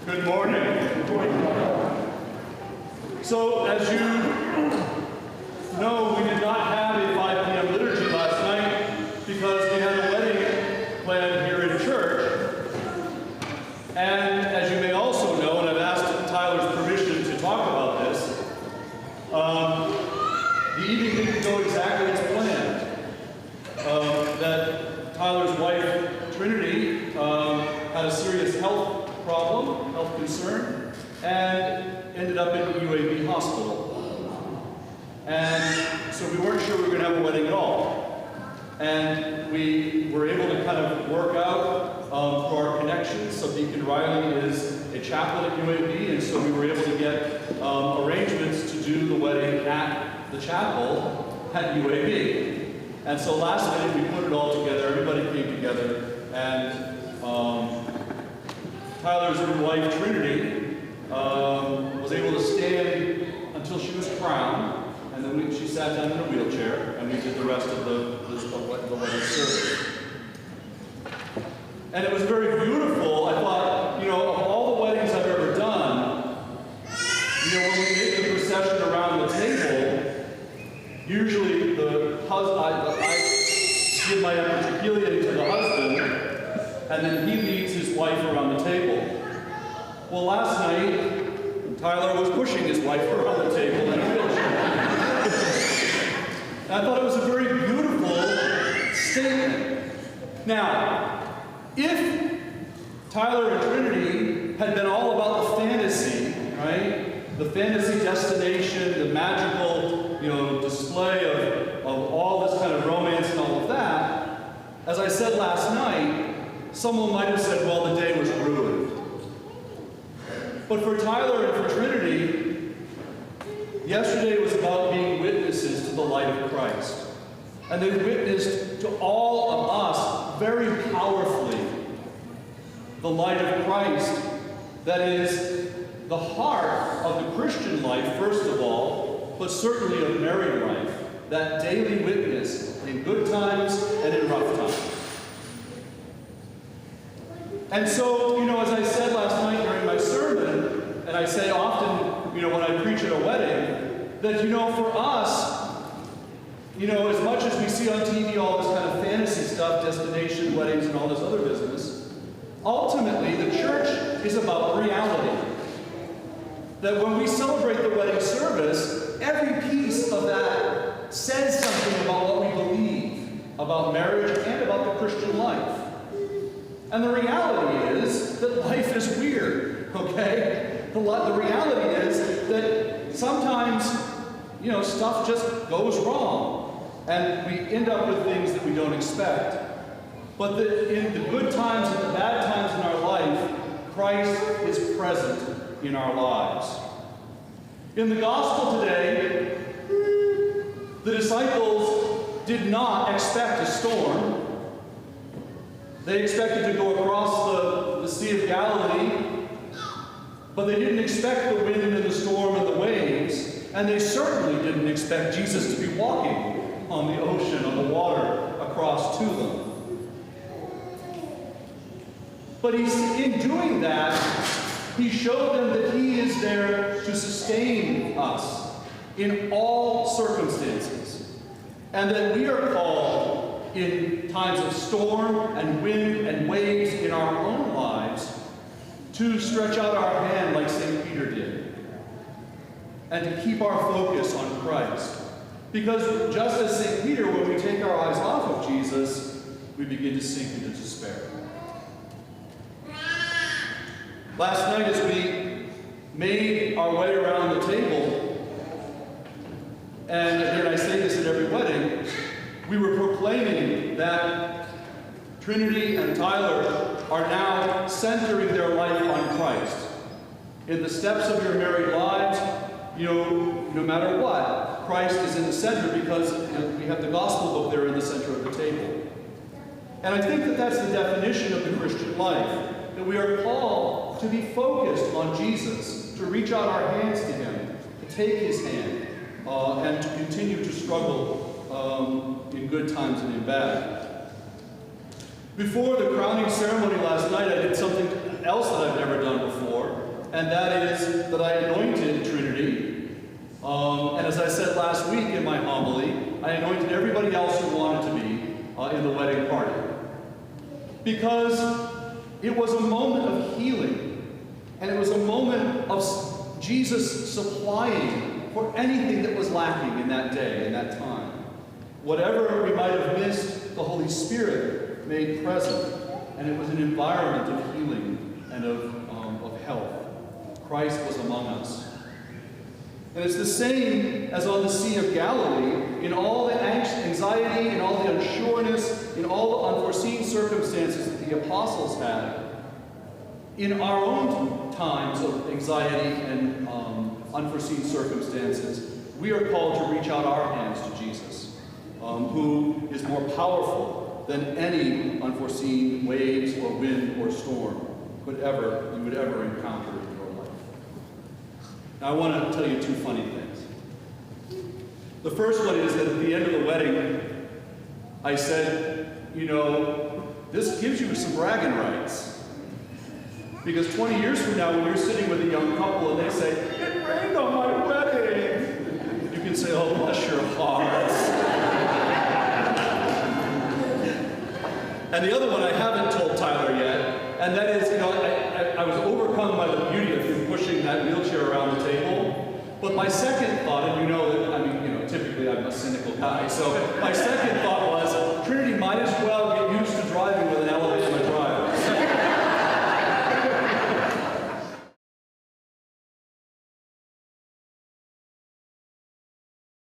Good morning. So, as you know, we did not have a 5 p.m. liturgy last night because we had a wedding planned here in church. And as you may also know, and I've asked Tyler's permission to talk about this, the evening didn't go exactly as planned. That Tyler's wife, Trinity, had a serious health problem, health concern, and ended up in the UAB hospital. And so we weren't sure we were going to have a wedding at all. And we were able to kind of work out through our connections. So Deacon Riley is a chaplain at UAB, and so we were able to get arrangements to do the wedding at the chapel at UAB. And so last night we put it all together, everybody came together, and Tyler's new wife, Trinity, was able to stand until she was crowned, and then she sat down in a wheelchair, and we did the rest of the wedding service. And it was very beautiful. I thought, of all the weddings I've ever done, when we make the procession around the table, usually the husband, I give my epitrachiliae to the husband, and then he leads his wife around the table. Well, last night, Tyler was pushing his wife around the table in a wheelchair. And I thought it was a very beautiful statement. Now, if Tyler and Trinity had been all about the fantasy, right? The fantasy destination, the magical, display of all this kind of romance and all of that, as I said last night, someone might have said, well, the day was ruined. But for Tyler and for Trinity, yesterday was about being witnesses to the light of Christ. And they witnessed to all of us very powerfully the light of Christ that is the heart of the Christian life, first of all, but certainly of married life, that daily witness in good times and in rough times. And so, as I said last night during my sermon, and I say often, when I preach at a wedding, that, for us, as much as we see on TV all this kind of fantasy stuff, destination weddings and all this other business, ultimately the church is about reality. That when we celebrate the wedding service, every piece of that says something about what we believe about marriage and about the Christian life. And the reality is that life is weird, okay? The reality is that sometimes, stuff just goes wrong. And we end up with things that we don't expect. But in the good times and the bad times in our life, Christ is present in our lives. In the gospel today, the disciples did not expect a storm. They expected to go across the Sea of Galilee, but they didn't expect the wind and the storm and the waves, and they certainly didn't expect Jesus to be walking on the ocean, on the water, across to them. But in doing that, he showed them that he is there to sustain us in all circumstances, and that we are called in times of storm and wind and waves in our own lives to stretch out our hand like St. Peter did, and to keep our focus on Christ. Because just as St. Peter, when we take our eyes off of Jesus, we begin to sink into despair. Last night, as we made our way around the table, and I say this at every wedding, we were proclaiming that Trinity and Tyler are now centering their life on Christ. In the steps of your married lives, no matter what, Christ is in the center because we have the gospel book there in the center of the table. And I think that that's the definition of the Christian life, that we are called to be focused on Jesus, to reach out our hands to him, to take his hand, and to continue to struggle in good times and in bad. Before the crowning ceremony last night, I did something else that I've never done before. and that is that I anointed Trinity. And as I said last week in my homily, I anointed everybody else who wanted to be in the wedding party. Because it was a moment of healing, and it was a moment of Jesus supplying for anything that was lacking in that day, in that time. Whatever we might have missed, the Holy Spirit made present, and it was an environment of healing and of health. Christ was among us. And it's the same as on the Sea of Galilee, in all the anxiety, in all the unsureness, in all the unforeseen circumstances that the apostles had. In our own times of anxiety and unforeseen circumstances, we are called to reach out our hands to Jesus, who is more powerful than any unforeseen waves or wind or storm you would ever encounter in your life. Now, I want to tell you two funny things. The first one is that at the end of the wedding, I said, this gives you some bragging rights. Because 20 years from now, when you're sitting with a young couple and they say, "It rained on my wedding," you can say, "Oh, bless your hearts." And the other one I haven't told Tyler yet, and that is, I was overcome by the beauty of him pushing that wheelchair around the table. But my second thought, and typically I'm a cynical guy, so my second thought was, Trinity might as well